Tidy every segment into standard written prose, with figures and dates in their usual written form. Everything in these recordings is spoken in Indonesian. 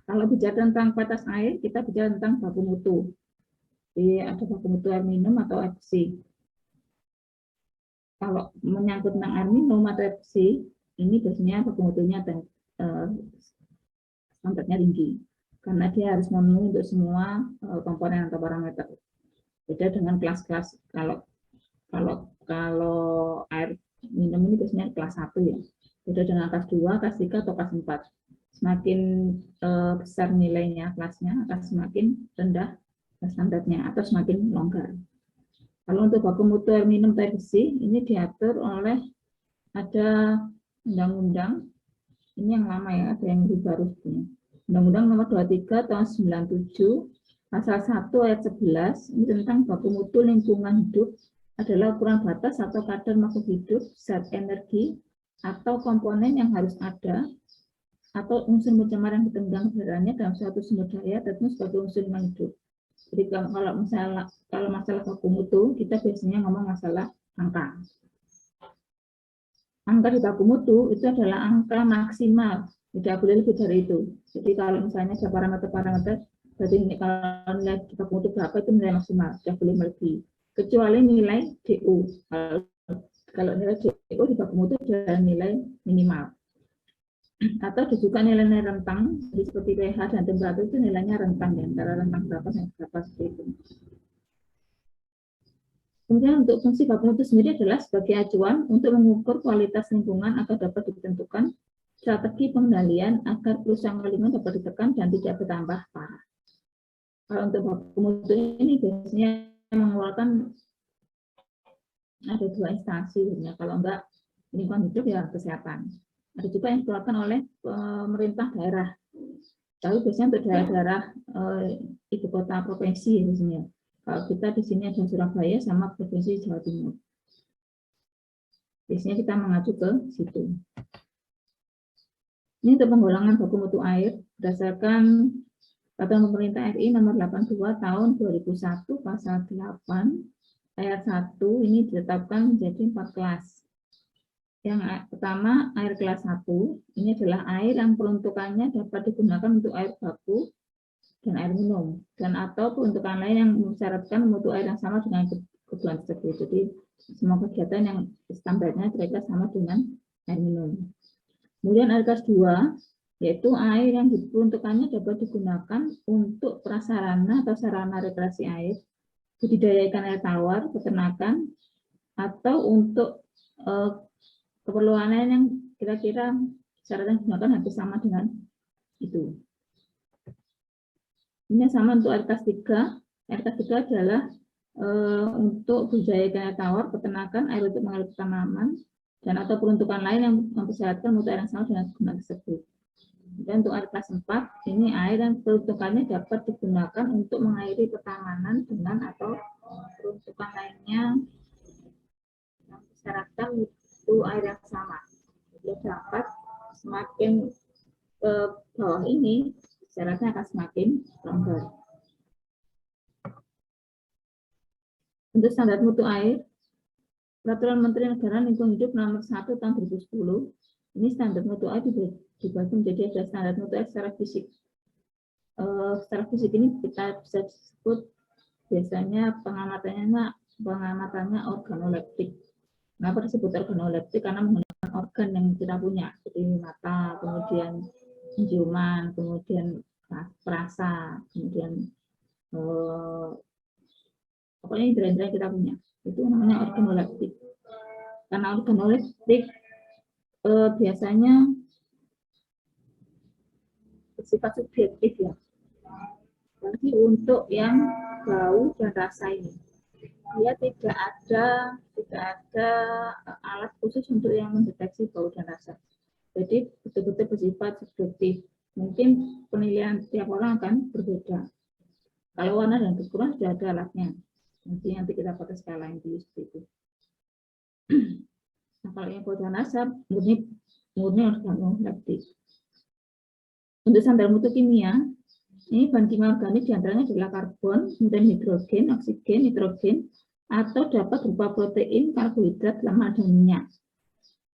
Kalau bicara tentang batas air, kita bicara tentang baku mutu. Jadi ada baku mutu air minum atau air bersih. Kalau menyangkut tentang air minum atau air bersih, ini biasanya baku mutunya standarnya tinggi, karena dia harus memenuhi untuk semua komponen atau parameter. Beda dengan kelas-kelas, kalau air minum ini biasanya kelas 1 ya. Beda dengan kelas 2, kelas 3, atau kelas 4. Semakin besar nilainya kelasnya, akan semakin rendah standarnya atau semakin longgar. Kalau untuk baku mutu air minum air bersih, ini diatur oleh ada undang-undang, ini yang lama ya, ada yang baru punya. Undang-Undang Nomor 23 Tahun 97, Pasal 1 ayat 11, ini tentang baku mutu lingkungan hidup adalah ukuran batas atau kadar makhluk hidup, zat energi, atau komponen yang harus ada, atau unsur pencemar yang ditenggang keberadaannya dalam suatu sumber daya tentu sebagai unsur lingkungan hidup. Jadi kalau masalah baku mutu, kita biasanya ngomong masalah angka. Angka di baku mutu itu adalah angka maksimal, tidak boleh lebih dari itu. Jadi kalau misalnya ada parameter-parameter, berarti kalau nilai di baku mutu berapa itu nilai maksimal, tidak boleh melebihi. Kecuali nilai DO. Kalau nilai DO di baku mutu adalah nilai minimal. Atau juga nilai-nilai rentang, seperti pH dan temperatur itu nilainya rentang, ya, antara rentang berapa sampai berapa seperti itu. Kemudian untuk fungsi baku mutu sendiri adalah sebagai acuan untuk mengukur kualitas lingkungan agar dapat ditentukan strategi pengendalian agar kerusakan lingkungan dapat ditekan dan tidak bertambah parah. Kalau untuk baku mutu ini biasanya mengeluarkan ada 2 instansi, ya. Kalau enggak lingkungan hidup ya kesehatan. Ada juga yang dikeluarkan oleh pemerintah daerah. Tapi biasanya untuk daerah-daerah ibu kota provinsi biasanya. Kalau kita di sini ada Surabaya sama provinsi Jawa Timur. Biasanya kita mengacu ke situ. Ini untuk penggolongan baku mutu air berdasarkan Peraturan Pemerintah RI Nomor 82 Tahun 2001 Pasal 8 Ayat 1 ini ditetapkan menjadi 4 kelas. Yang pertama, air kelas 1, ini adalah air yang peruntukannya dapat digunakan untuk air baku dan air minum, dan atau peruntukan lain yang mensyaratkan mutu air yang sama dengan kebutuhan tersebut. Jadi, semua kegiatan yang standarnya kira-kira sama dengan air minum. Kemudian air kelas 2, yaitu air yang peruntukannya dapat digunakan untuk prasarana atau sarana rekreasi air, budidaya ikan air tawar, peternakan, atau untuk keperluan lain yang kira-kira syaratnya digunakan hampir sama dengan itu. Ini sama untuk air kelas 3. Air kelas 3 adalah untuk budidaya ikan air tawar, peternakan, air untuk mengalir tanaman, dan atau peruntukan lain yang mempersyaratkan mutu air yang sama dengan kegunaan tersebut. Dan untuk air kelas 4, ini air yang peruntukannya dapat digunakan untuk mengairi pertamanan dengan atau peruntukan lainnya yang mempersyaratkan mutu air yang sama. Jadi dapat semakin ke bawah ini syaratnya akan semakin longgar. Untuk standar mutu air, Peraturan Menteri Negara Lingkungan Hidup Nomor 1 Tahun 2010, ini standar mutu air dibagi menjadi ada standar mutu air secara fisik. Secara fisik ini kita bisa disebut biasanya pengamatannya organoleptik. Kenapa disebut organoleptik? Karena menggunakan organ yang kita punya, seperti mata, kemudian penciuman, kemudian perasa, kemudian pokoknya indera-indera yang kita punya. Itu namanya organoleptik. Karena organoleptik biasanya bersifat subjektif ya. Jadi untuk yang bau dan rasa ini, dia tidak ada alat khusus untuk yang mendeteksi bau dan rasa. Jadi betul-betul bersifat subjektif. Mungkin penilaian tiap orang akan berbeda. Kalau warna dan ukuran sudah ada alatnya. Nanti kita pakai skala yang seperti itu. Nah, kalau yang bau dan rasa murni organoleptik. Untuk standar mutu kimia, ini bahan kimia organik diantaranya adalah karbon, kemudian hidrogen, oksigen, nitrogen, atau dapat berupa protein, karbohidrat, lemak, dan minyak.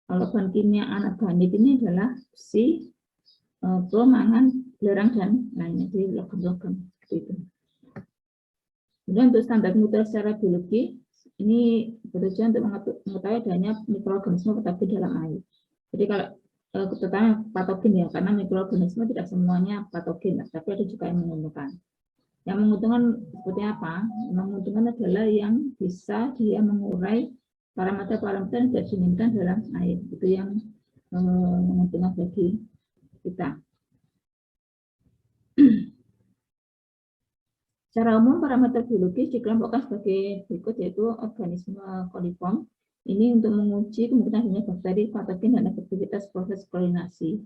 Kalau bahan kimia anorganik ini adalah besi, brom, mangan, belerang dan lainnya, di logam-logam seperti itu. Kemudian untuk standar mutu secara biologi, ini bertujuan untuk mengetahui adanya mikroorganisme patogen dalam air. Jadi kalau terutama patogen ya, karena mikroorganisme tidak semuanya patogen, tapi ada juga yang menguntungkan. Yang menguntungkan seperti apa? Yang menguntungkan adalah yang bisa dia mengurai parameter-parameter yang tidak diinginkan dalam air. Itu yang menguntungkan bagi kita. Secara umum, parameter biologis dikelompokkan sebagai berikut, yaitu organisme koliform. Ini untuk menguji kemungkinan adanya bakteri, patogen, dan efektivitas proses klorinasi.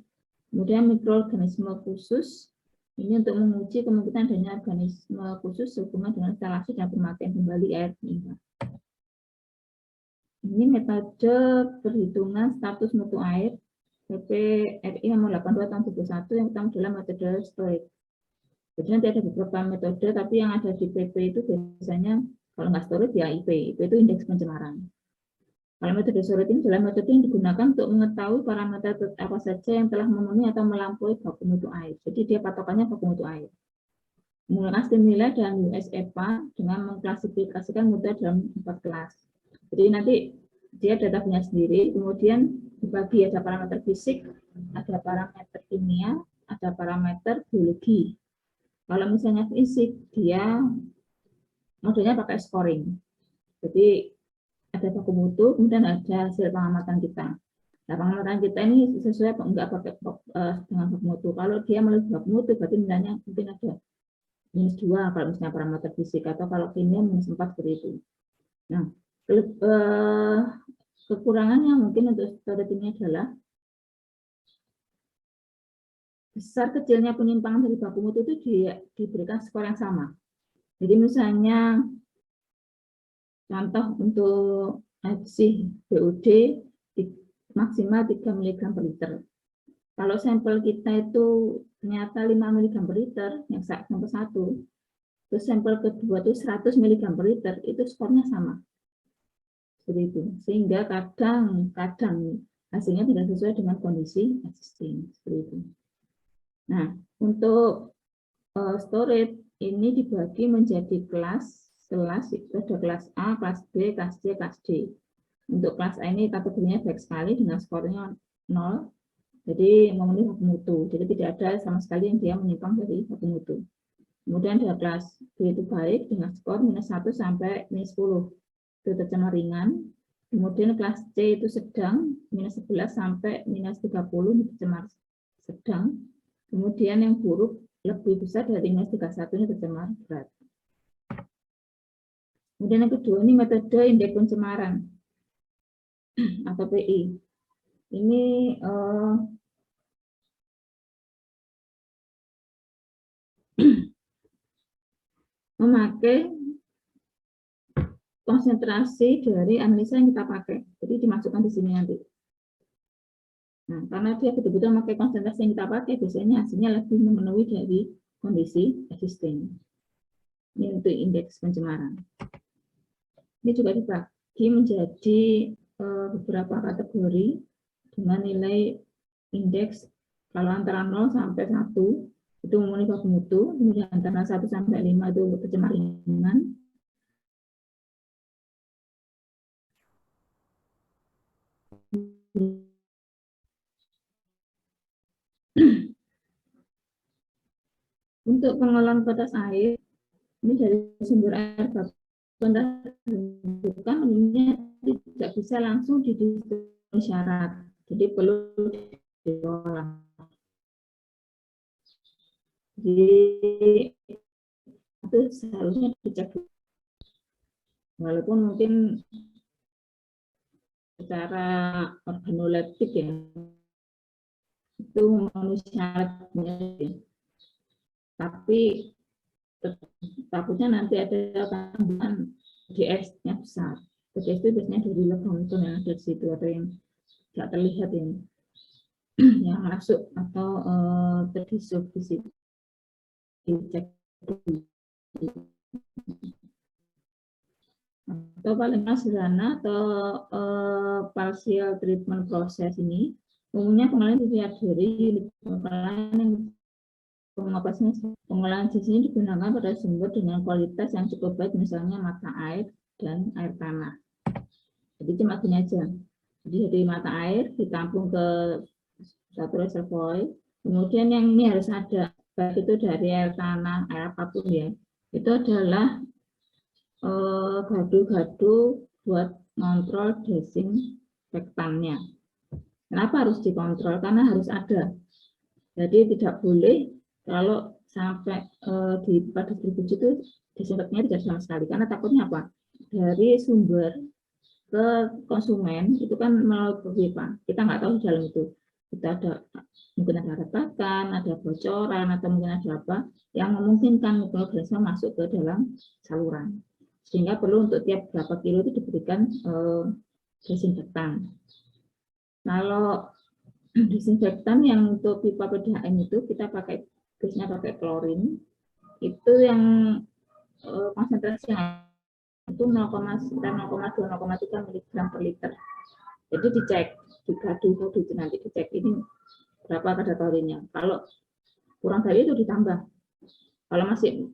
Kemudian mikroorganisme khusus, ini untuk menguji kemungkinan adanya organisme khusus sehubungan dengan instalasi dan pemakaian kembali air limbah. Ini metode perhitungan status mutu air PPRI nomor 82 tahun 2021 yang pertama adalah metode storage. Jadi nanti ada beberapa metode, tapi yang ada di PP itu biasanya kalau nggak storage ya IP itu indeks pencemaran. Kalau metode storage ini adalah metode yang digunakan untuk mengetahui parameter apa saja yang telah memenuhi atau melampaui baku mutu air. Jadi dia patokannya baku mutu air. Menggunakan stimuli dan USEPA dengan mengklasifikasikan mutu dalam 4 kelas. Jadi nanti dia data punya sendiri, kemudian dibagi ada parameter fisik, ada parameter kimia, ada parameter biologi. Kalau misalnya fisik, dia modelnya pakai scoring. Jadi ada baku mutu, kemudian ada hasil pengamatan kita. Nah, pengamatan kita ini sesuai enggak pakai dengan baku mutu. Kalau dia melebihi baku mutu, berarti nilainya mungkin ada -2 kalau misalnya parameter fisik, atau kalau kimia -4 seperti itu. Nah, kekurangannya mungkin untuk metode ini adalah besar kecilnya penyimpangan dari baku mutu itu diberikan skor yang sama. Jadi misalnya contoh untuk FCBOD maksimal 3 mg per liter. Kalau sampel kita itu ternyata 5 mg per liter, yang sampel 1, terus sampel kedua itu 100 mg per liter, itu skornya sama. Seperti itu. Sehingga kadang hasilnya tidak sesuai dengan kondisi existing. Seperti itu. Nah, untuk storage ini dibagi menjadi kelas, itu ada kelas A, kelas B, kelas C, kelas D. Untuk kelas A ini kategorinya baik sekali dengan skornya 0, jadi memenuhi baku mutu. Jadi tidak ada sama sekali yang dia menyimpang dari baku mutu. Kemudian ada kelas B itu baik dengan skor -1 sampai -10, itu tercemar ringan. Kemudian kelas C itu sedang, -11 sampai -30, itu tercemar sedang. Kemudian yang buruk lebih besar dari -31, ini tercemar berat. Kemudian yang kedua ini metode indeks pencemaran atau PI. Ini memakai konsentrasi dari analisa yang kita pakai. Jadi dimasukkan di sini nanti. Nah, karena dia betul-betul memakai konsentrasi yang kita pakai, biasanya hasilnya lebih memenuhi dari kondisi existing. Ini untuk indeks pencemaran. Ini juga dibagi menjadi beberapa kategori dengan nilai indeks kalau antara 0 sampai 1 itu memenuhi baku mutu, kemudian antara 1 sampai 5 itu tercemar ringan. Untuk pengolahan batas air, ini dari sumber air baku bukan umumnya tidak bisa langsung didistribusi syarat, jadi perlu diolah. Jadi itu seharusnya dicek, walaupun mungkin secara organoleptik ya itu memenuhi syaratnya, tapi takutnya nanti ada tambahan DS-nya besar. DS itu biasanya dari logam itu yang ada di situ atau yang tidak terlihat ini yang masuk atau terdisuk di situ. Dicek atau paling sederhana atau partial treatment proses ini umumnya pengolahan dilihat dari pengolahan yang pengoperasian pengolahan jas ini digunakan pada sumber dengan kualitas yang cukup baik, misalnya mata air dan air tanah. Jadi cuma gini aja. Jadi dari mata air ditampung ke satu reservoir, kemudian yang ini harus ada, baik itu dari air tanah, air apapun ya, itu adalah gadu-gadu buat ngontrol desinfektannya. Kenapa harus dikontrol? Karena harus ada. Jadi tidak boleh kalau sampai di pada distribusi itu disinfektannya tidak sama sekali. Karena takutnya apa? Dari sumber ke konsumen itu kan melalui pipa. Kita nggak tahu di dalam itu. Kita ada mungkin ada retakan, ada bocoran, atau mungkin ada apa yang memungkinkan mikroorganisme masuk ke dalam saluran. Sehingga perlu untuk tiap berapa kilo itu diberikan desinfektan. Kalau disinfektan yang untuk pipa PDAM itu kita pakai biasanya pakai klorin, itu yang konsentrasinya itu 0,2-0,3 mg per liter. Jadi dicek, digadu itu nanti dicek ini berapa kadar klorinnya. Kalau kurang dari itu ditambah. Kalau masih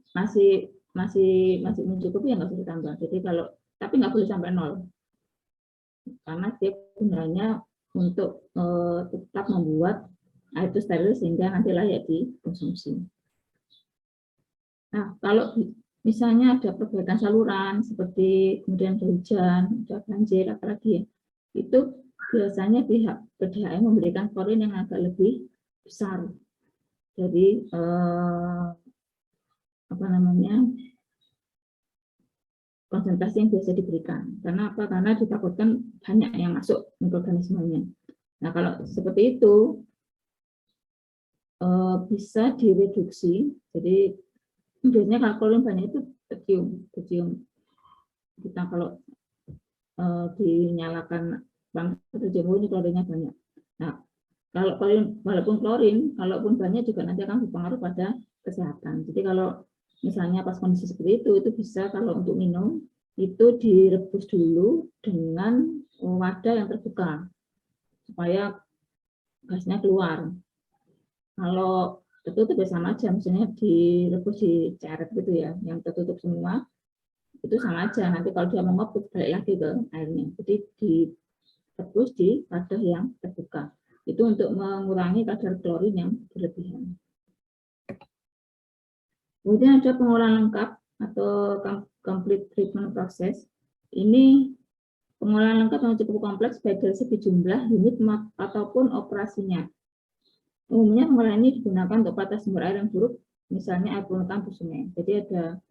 mencukupi ya nggak usah ditambah. Jadi kalau tapi nggak boleh sampai 0 karena dia gunanya untuk tetap membuat air itu steril sehingga nanti layak dikonsumsi. Nah, kalau misalnya ada perbaikan saluran seperti kemudian ada hujan, ada banjir, apalagi ya, itu biasanya pihak PDAM memberikan klorin yang agak lebih besar. Jadi konsentrasi yang biasa diberikan. Karena apa? Karena ditakutkan banyak yang masuk mikroorganismenya. Nah, kalau seperti itu bisa direduksi. Jadi biasanya kalau klorin banyak itu tercium. Kita kalau dinyalakan bangsa tercium ini klorinnya banyak. Nah, kalau klorin, walaupun klorin, kalaupun banyak juga nanti akan berpengaruh pada kesehatan. Jadi kalau misalnya pas kondisi seperti itu bisa kalau untuk minum itu direbus dulu dengan wadah yang terbuka supaya gasnya keluar. Kalau tertutup ya sama aja, misalnya direbus di ceret gitu ya, yang tertutup semua itu sama aja. Nanti kalau dia mau ngeput balik lagi ke airnya. Jadi direbus di wadah yang terbuka. Itu untuk mengurangi kadar klorin yang berlebihan. Kemudian ada pengolahan lengkap atau complete treatment process. Ini pengolahan lengkap yang cukup kompleks baik dari segi jumlah unit ataupun operasinya. Umumnya pengolahan ini digunakan untuk batas sumber air yang buruk, misalnya air permukaan sungai. Jadi ada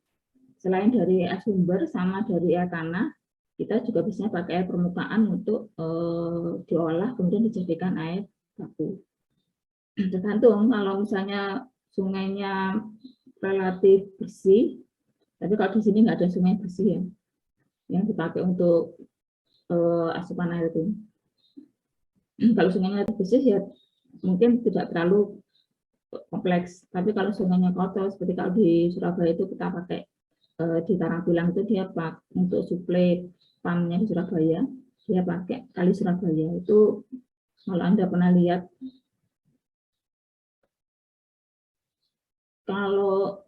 selain dari air sumber sama dari air tanah, kita juga biasanya pakai air permukaan untuk diolah kemudian dijadikan air baku. Tergantung kalau misalnya sungainya relatif bersih, tapi kalau di sini nggak ada sungai bersih ya, yang dipakai untuk asupan air itu. Kalau sungainya bersih ya mungkin tidak terlalu kompleks, tapi kalau sungainya kotor seperti kalau di Surabaya itu kita pakai di Tarangbilang itu dia pakai untuk suplai pumpnya di Surabaya, dia pakai Kali Surabaya. Itu kalau Anda pernah lihat, kalau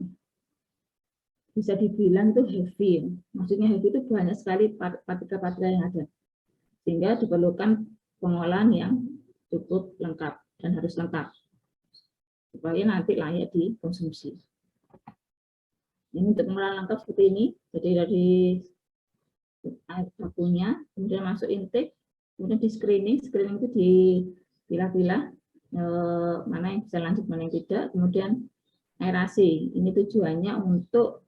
bisa dibilang itu heavy, maksudnya heavy itu banyak sekali partikel-partikel yang ada, sehingga diperlukan pengolahan yang cukup lengkap dan harus lengkap supaya nanti layak dikonsumsi. Ini untuk pengolahan lengkap seperti ini, jadi dari air bakunya, kemudian masuk intake, kemudian di screening itu dipilah-pilah mana yang bisa lanjut, mana yang tidak, kemudian aerasi. Ini tujuannya untuk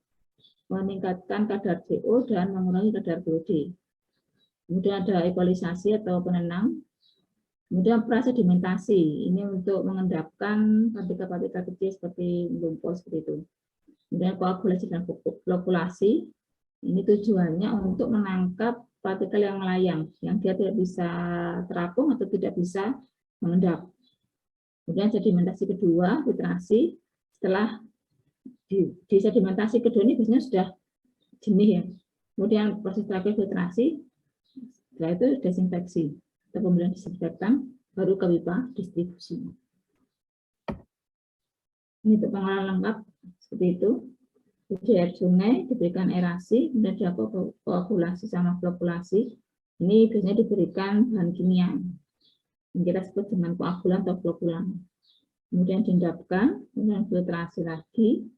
meningkatkan kadar CO dan mengurangi kadar VOD. Kemudian ada equalisasi atau penenang. Kemudian prasedimentasi, ini untuk mengendapkan partikel-partikel kecil seperti lumpur seperti itu. Kemudian koagulasi dan flokkulasi, ini tujuannya untuk menangkap partikel yang melayang, yang dia tidak bisa terapung atau tidak bisa mengendap. Kemudian sedimentasi kedua, filtrasi. Setelah di sedimentasi kedua ini biasanya sudah jenih ya. Kemudian proses terakhir filtrasi, setelah itu desinfeksi atau pemberian disinfektan, baru ke pipa distribusi. Ini untuk pengolahan lengkap seperti itu. Jadi air sungai diberikan aerasi, kemudian dilakukan koagulasi sama flokkulasi. Ini biasanya diberikan bahan kimia yang kita sebut dengan koagulan atau flokulan. Kemudian diendapkan, kemudian filtrasi lagi,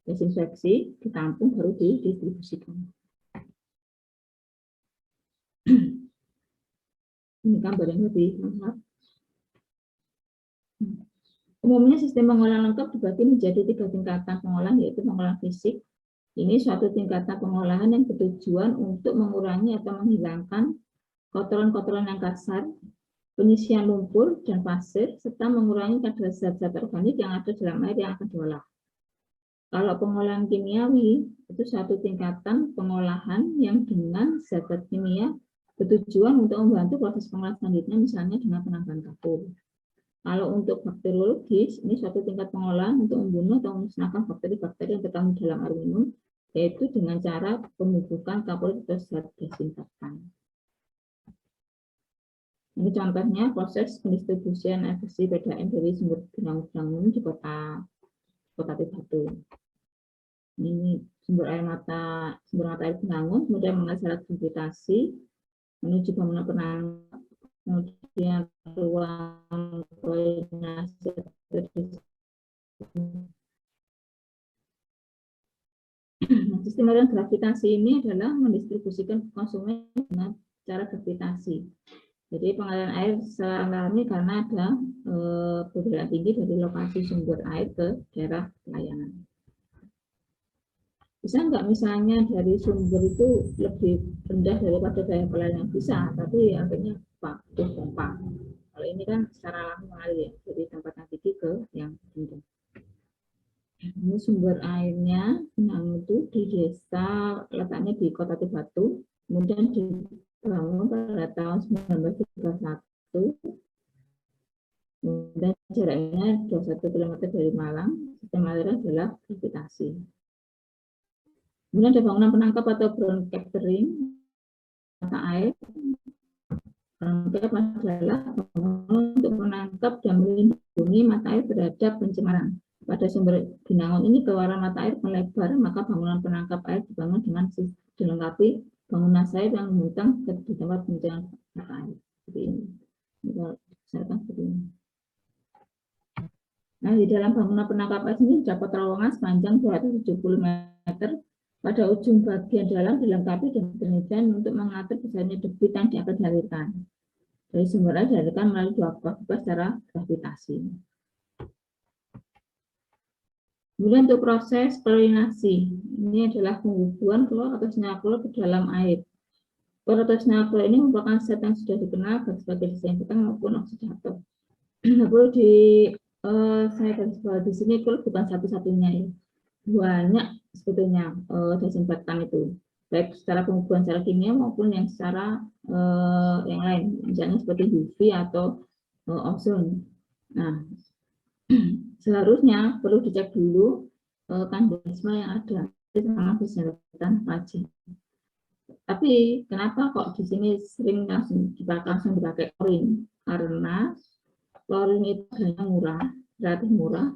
desinfeksi, ditampung, baru didistribusikan. Ini gambar yang lebih lengkap. Umumnya sistem pengolahan lengkap dibagi menjadi 3 tingkatan pengolahan, yaitu pengolahan fisik. Ini suatu tingkatan pengolahan yang bertujuan untuk mengurangi atau menghilangkan kotoran-kotoran yang kasar, penyisian lumpur dan pasir, serta mengurangi kadar zat-zat organik yang ada dalam air yang akan diolah. Kalau pengolahan kimiawi, itu suatu tingkatan pengolahan yang dengan zat-zat kimia bertujuan untuk membantu proses pengolahan selanjutnya, misalnya dengan penambahan kapur. Kalau untuk bakteriologis, ini suatu tingkat pengolahan untuk membunuh atau memusnahkan bakteri-bakteri yang terkandung dalam air minum, yaitu dengan cara pemupukan kapur atau zat desinfektan. Ini contohnya proses pendistribusian air bersih PDAM dari sumber benang-benang minum di kota Batu. Ini sumber mata air Benangun, kemudian menghasilkan gravitasi menuju bangunan penangkap, kemudian ruang koordinasi. Sistem aliran gravitasi ini adalah mendistribusikan konsumen dengan cara gravitasi. Jadi pengaliran air secara alami karena ada perbedaan tinggi dari lokasi sumber air ke daerah pelayanan. Bisa nggak misalnya dari sumber itu lebih rendah daripada daerah pelayanan? Bisa, tapi akhirnya pompa. Kalau ini kan secara alami mengalir ya, dari tempat yang tinggi ke yang rendah. Ini sumber airnya Benangun itu di desa, letaknya di Kota Batu, kemudian dibangun pada tahun 1931, kemudian jaraknya 21 km dari Malang. Sistem aliran adalah gravitasi. Kemudian ada bangunan penangkap atau ground capturing mata air. Ground cap adalah bangunan untuk menangkap dan melindungi mata air terhadap pencemaran. Pada sumber Benangun ini keluaran mata air melebar, maka bangunan penangkap air dibangun dengan dilengkapi bangunan sayap yang membentang di tempat penampungan mata air. Seperti ini. Seperti ini. Nah, di dalam bangunan penangkap air ini terdapat terowongan sepanjang 270 meter. Pada ujung bagian dalam dilengkapi dengan penelitian untuk mengatur besarnya debit yang dapat dialirkan. Dari sumber air dialirkan melalui dua pipa secara gravitasi. Kemudian untuk proses klorinasi, ini adalah pembubuhan klor atau senyawa klor ke dalam air. Klor atau senyawa klor ini merupakan zat yang sudah dikenal sebagai desinfektan maupun oksidator. Perlu saya garis bawah di sini, klor bukan satu-satunya ya. Banyak sebetulnya desinfektan itu, baik secara pembubuhan secara kimia maupun yang secara yang lain, misalnya seperti UV atau ozon. Nah, seharusnya perlu dicek dulu kandungan yang ada sama desinfektan wajib. Tapi kenapa kok di sini sering langsung dipakai klorin? Karena klorin itu harganya murah, relatif murah,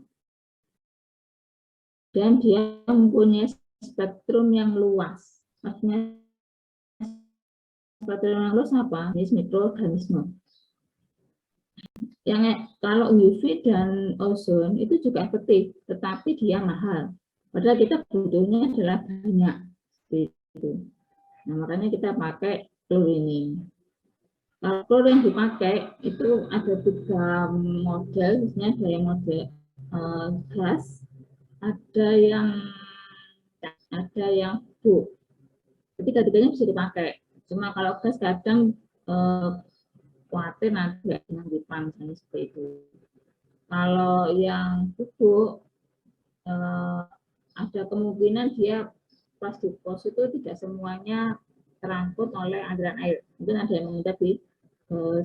dan dia mempunyai spektrum yang luas. Maksudnya spektrum yang luas apa? Jenis mikroorganisme. Yang kalau UV dan ozon itu juga efektif, tetapi dia mahal. Padahal kita butuhnya adalah banyak. Gitu. Nah, makanya kita pakai klor ini. Kalau klor yang dipakai itu ada 3 model, misalnya ada yang model gas, ada yang bu. Ketiga-tiganya bisa dipakai. Cuma kalau gas kadang khawatir nanti nggak dengan misalnya seperti itu. Kalau yang bubuk ada kemungkinan dia pas di pos itu tidak semuanya terangkut oleh aliran air. Mungkin ada yang mengendap di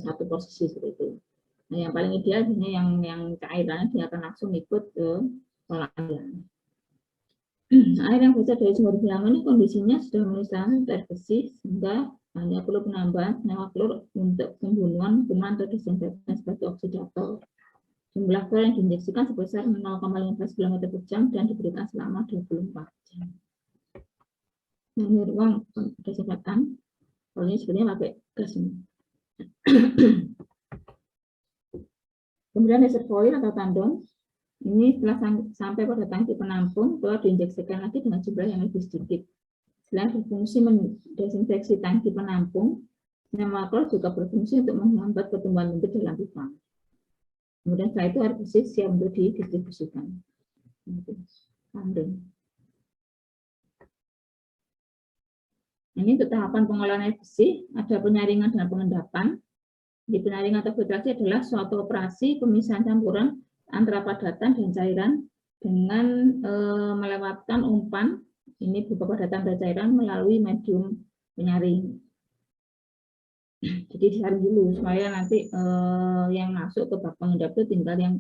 satu posisi seperti itu. Nah, yang paling ideal sebenarnya yang cairan dia akan langsung ikut ke pola aliran. Air yang berasal dari sumber Benangun ini kondisinya sudah memenuhi air bersih sehingga hanya perlu penambahan senyawa klor untuk pembunuhan kuman atau desinfektan sebagai oksidator. Jumlah klor yang diinjeksikan sebesar 0,15 km per jam dan diberikan selama 24 jam. Nah, ini ruang desinfektan. Kalau ini sebenarnya pakai gas ini. Kemudian reservoir atau tandon. Ini setelah sampai pada tangki penampung, klor diinjeksikan lagi dengan jumlah yang lebih sedikit. Selain berfungsi mendesinfeksi tangki penampung, senyawa klor juga berfungsi untuk menghambat pertumbuhan lendir dalam pipa. Kemudian setelah itu air bersih siap untuk didistribusikan. Ini untuk tahapan pengolahan air bersih, ada penyaringan dan pengendapan. Di penyaringan atau filtrasi adalah suatu operasi pemisahan campuran antara padatan dan cairan dengan melewatkan umpan, ini berupa padatan dan cairan melalui medium penyaring. Jadi disaring dulu supaya nanti yang masuk ke bak pengendap itu tinggal yang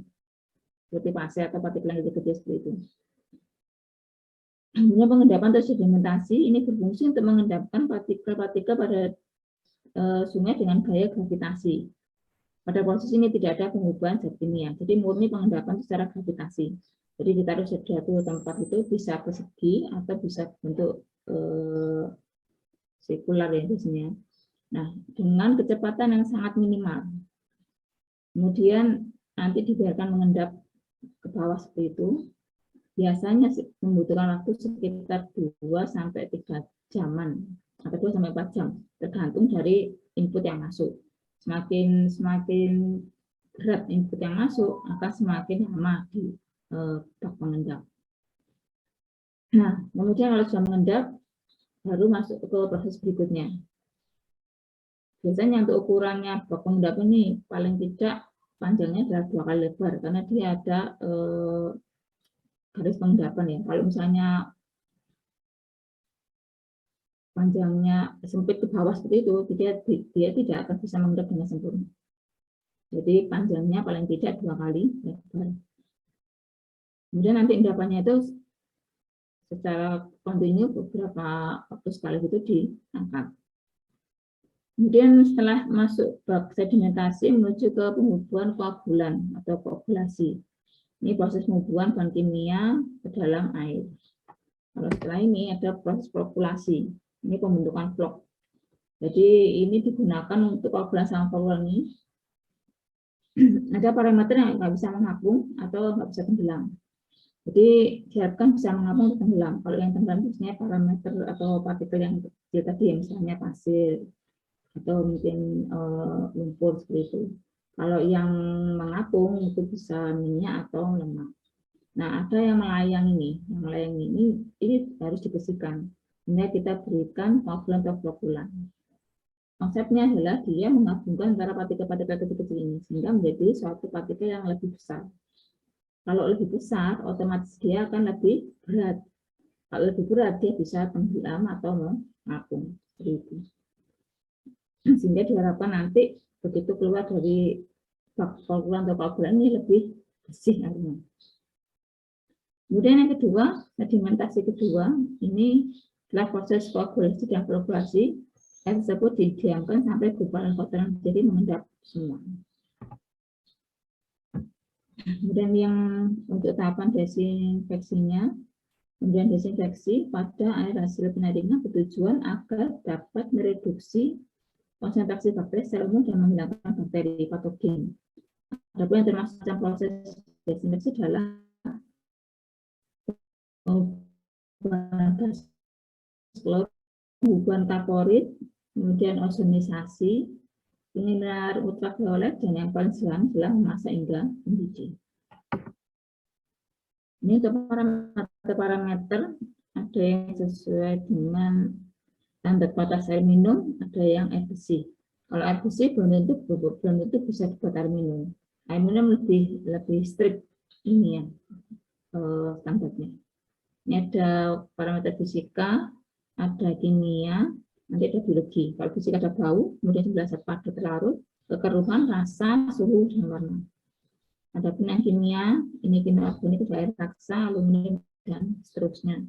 seperti pasir atau partikel yang gede-gede seperti itu. Kemudian pengendapan atau sedimentasi ini berfungsi untuk mengendapkan partikel-partikel pada sungai dengan gaya gravitasi. Pada proses ini tidak ada pengubahan zat kimia, jadi murni pengendapan secara gravitasi. Jadi ditaruh suatu tempat itu bisa persegi atau bisa bentuk sirkular ya biasanya. Nah, dengan kecepatan yang sangat minimal. Kemudian nanti dibiarkan mengendap ke bawah seperti itu. Biasanya membutuhkan waktu sekitar 2-3 jaman atau 2-4 jam, tergantung dari input yang masuk. Semakin berat input yang masuk, akan semakin lama di bak pengendap. Nah, kemudian kalau sudah mengendap, baru masuk ke proses berikutnya. Biasanya untuk ukurannya bak pengendap ini paling tidak panjangnya adalah 2 kali lebar, karena dia ada garis pengendapan ya. Kalau misalnya panjangnya sempit ke bawah seperti itu, dia tidak akan bisa mengendap dengan sempurna. Jadi panjangnya paling tidak 2 kali lebar. Kemudian nanti endapannya itu secara kontinu beberapa waktu sekali itu diangkat. Kemudian setelah masuk bak sedimentasi menuju ke pengubuhan koagulan atau koagulasi. Ini proses pengubuhan bahan kimia ke dalam air. Kalau setelah ini ada proses flokkulasi. Ini pembentukan flok. Jadi ini digunakan untuk koagulan sama pewarni. Ada parameter yang nggak bisa mengapung atau nggak bisa tenggelam. Jadi diharapkan bisa mengapung atau tenggelam. Kalau yang tenggelam biasanya parameter atau partikel yang kecil tadi, misalnya pasir atau mungkin lumpur seperti itu. Kalau yang mengapung itu bisa minyak atau lemak. Nah, ada yang melayang ini. Yang melayang ini harus dibersihkan. Ini kita berikan koagulan atau flokulan. Konsepnya adalah dia menggabungkan antara partikel-partikel kecil-kecil ini sehingga menjadi suatu partikel yang lebih besar. Kalau lebih besar, otomatis dia akan lebih berat. Kalau lebih berat, dia bisa tenggelam atau mengapung. Sehingga diharapkan nanti begitu keluar dari bak koagulan atau koagulan ini lebih bersih airnya. Kemudian yang kedua, sedimentasi kedua, ini adalah proses koagulasi dan flokkulasi. Air tersebut didiamkan sampai gumpalan kotoran jadi mengendap semua. Kemudian yang untuk tahapan desinfeksinya, kemudian desinfeksi pada air hasil penyaringan bertujuan agar dapat mereduksi konsentrasi bakteri secara umum dan menghilangkan bakteri patogen. Adapun yang termasuk dalam proses desinfeksi adalah pengubuhan kaporit, kemudian ozonisasi, penyinar ultraviolet, dan yang paling sederhana adalah memasak hingga mendidih. Ini untuk parameter ada yang sesuai dengan standar batas air minum, ada yang air bersih. Kalau air bersih belum tentu bisa dibuat air minum. Air minum lebih strict ini ya standarnya. Ini ada parameter fisika, ada kimia, nanti ada biologi. Kalau fisika ada bau, kemudian sebelah zat padat terlarut, kekeruhan, rasa, suhu, dan warna. Ada yang kimia, ini kimia organik, air raksa, aluminium, dan seterusnya.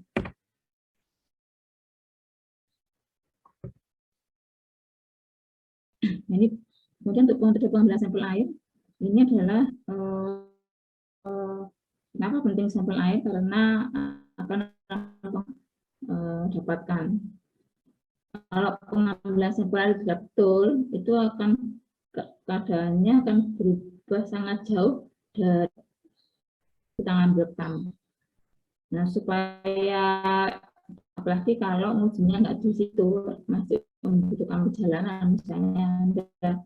Ini kemudian untuk metode pengambilan sampel air, ini adalah kenapa penting sampel air? Karena akan dapatkan. Kalau pengambilan sampel air tidak betul, itu akan keadaannya akan berubah sangat jauh dari kita ngambil rekam. Nah, supaya apalagi kalau ujinya nggak di situ, masih membutuhkan perjalanan, misalnya ada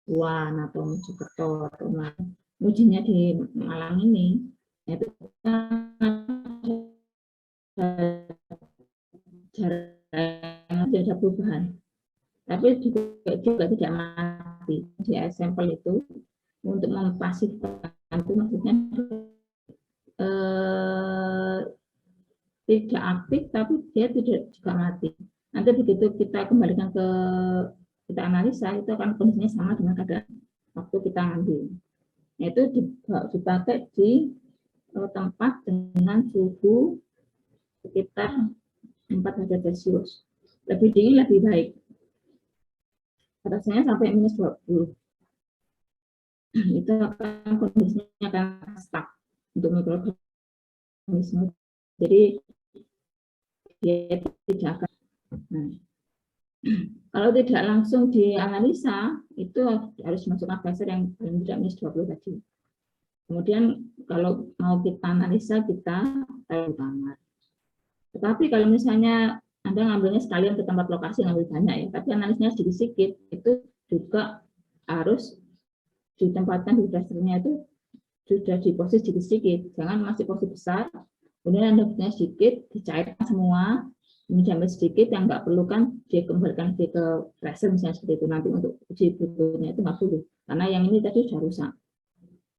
Tuan atau Mojokerto atau ujinya di Malang ini, itu jarak ada perubahan. Tapi juga tidak mati di sampel itu untuk mempasifkan itu maksudnya tidak aktif tapi dia tidak juga mati. Nanti begitu kita kembalikan ke kita analisa itu akan kondisinya sama dengan keadaan waktu kita ambil. Yaitu dipakai di tempat dengan suhu sekitar 4 derajat Celcius. Lebih dingin lebih baik. Rasanya sampai minus 20. Itu akan kondisinya akan stuck untuk mikroorganisme. Jadi dia tidak akan. Nah, kalau tidak langsung dianalisa, itu harus masukkan fase yang paling tidak minus 20 tadi. Kemudian kalau mau kita analisa, kita taruh di kamar. Tetapi kalau misalnya Anda ngambilnya sekalian ke tempat lokasi, ngambil banyak ya, tapi analisnya sedikit, itu juga harus ditempatkan di dasarnya itu sudah di posisi sedikit, jangan masih posisi besar, kemudian Anda punya sedikit, dicairkan semua, menjambil sedikit yang nggak perlu kan dia kembalikan ke tracer misalnya seperti itu, nanti untuk uji berikutnya itu nggak perlu, karena yang ini tadi sudah rusak.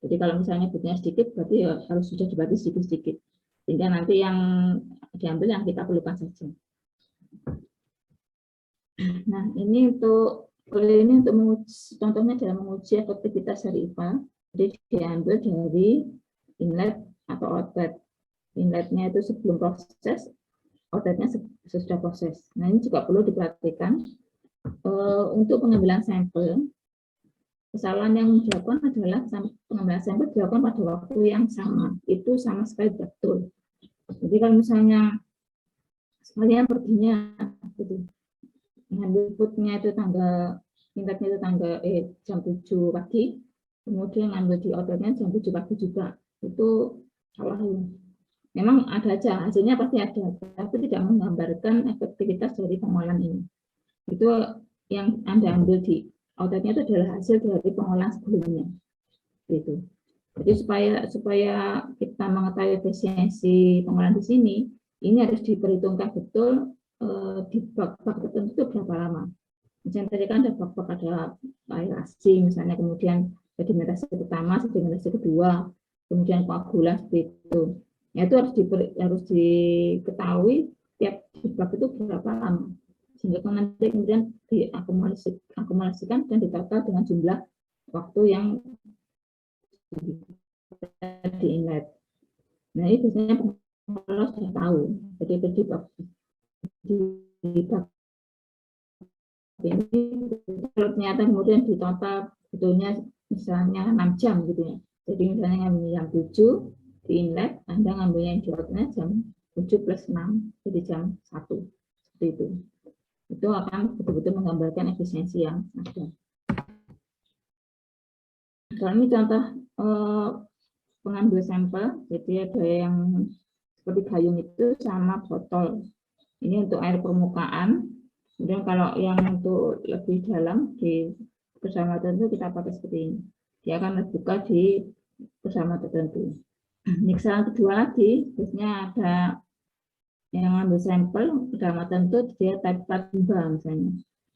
Jadi kalau misalnya butuhnya sedikit, berarti ya harus sudah dibagi sedikit-sedikit, sehingga nanti yang diambil yang kita perlukan saja. Nah, ini untuk menguji, contohnya dalam menguji efektivitas dari IPA, jadi diambil dari inlet atau outlet. Inletnya itu sebelum proses, outletnya sesudah proses. Nah, ini juga perlu diperhatikan untuk pengambilan sampel. Kesalahan yang dilakukan adalah pengambilan sampel dilakukan pada waktu yang sama. Itu sama sekali betul. Jadi kalau misalnya sekalian perginya gitu, ngambil inputnya itu inletnya itu jam 7 pagi, kemudian ngambil di outletnya jam 7 pagi juga, itu salah. Memang ada aja, hasilnya pasti ada, tapi tidak menggambarkan efektivitas dari pengolahan ini. Itu yang Anda ambil di outletnya itu adalah hasil dari pengolahan sebelumnya. Gitu. Jadi supaya kita mengetahui efisiensi pengolahan di sini, ini harus diperhitungkan betul di bak-bak tertentu itu berapa lama. Misalnya tadi kan ada bak-bak, ada air asin, misalnya kemudian sedimentasi pertama, sedimentasi kedua, kemudian koagulan seperti itu. Ya, itu harus diketahui tiap bak itu berapa lama, sehingga nanti kemudian diakumulasikan dan ditotal dengan jumlah waktu yang di inlet. Nah, ini biasanya pengelola sudah tahu. Jadi di bak ini kalau ternyata kemudian di total betulnya misalnya 6 jam gitu ya. Jadi misalnya ngambil jam 7 di inlet, Anda ngambilnya yang di outlet jam 7 plus 6, jadi jam 1. Seperti itu. Itu akan betul-betul menggambarkan efisiensi yang ada. Kalau ini contoh pengambil sampel, jadi ada yang seperti gayung itu sama botol. Ini untuk air permukaan. Kemudian kalau yang untuk lebih dalam di bersama tertentu kita pakai seperti ini. Dia akan terbuka di bersama tertentu. Ini kesalahan kedua lagi, biasanya ada yang ambil sampel bersama tertentu dia type timba misalnya.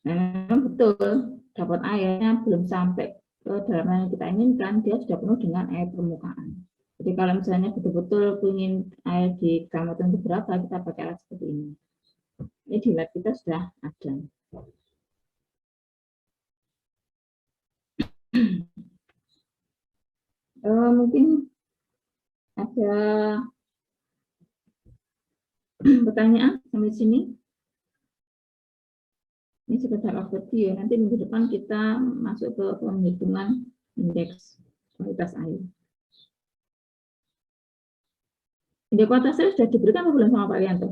Nah, memang betul dapat airnya belum sampai ke dalam yang kita inginkan, dia sudah penuh dengan air permukaan. Jadi kalau misalnya betul-betul ingin air di bersama tertentu berapa, kita pakai alat seperti ini. Ini di lab kita sudah ada. Mungkin ada pertanyaan sampai sini. Ini sekedar overview ya. Nanti minggu depan kita masuk ke penghitungan indeks kualitas air. Indikator saya sudah diberikan atau belum sama Pak Rianto?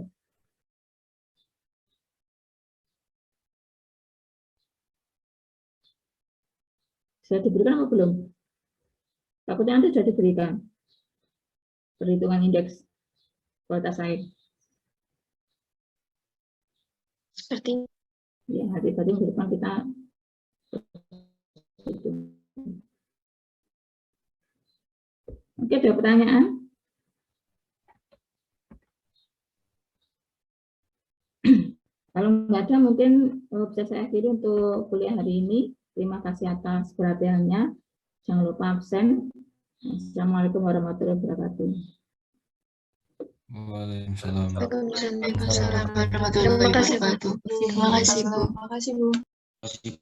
Sudah diberikan atau belum? Takutnya nanti sudah diberikan perhitungan indeks kualitas air. Seperti Ya, tadi di depan kita itu. Oke, ada pertanyaan? Kalau nggak ada, mungkin bisa saya akhiri untuk kuliah hari ini. Terima kasih atas perhatiannya. Jangan lupa absen. Assalamualaikum warahmatullahi wabarakatuh. Waalaikumsalam. Waalaikumsalam warahmatullahi wabarakatuh. Terima kasih Bu. Terima kasih.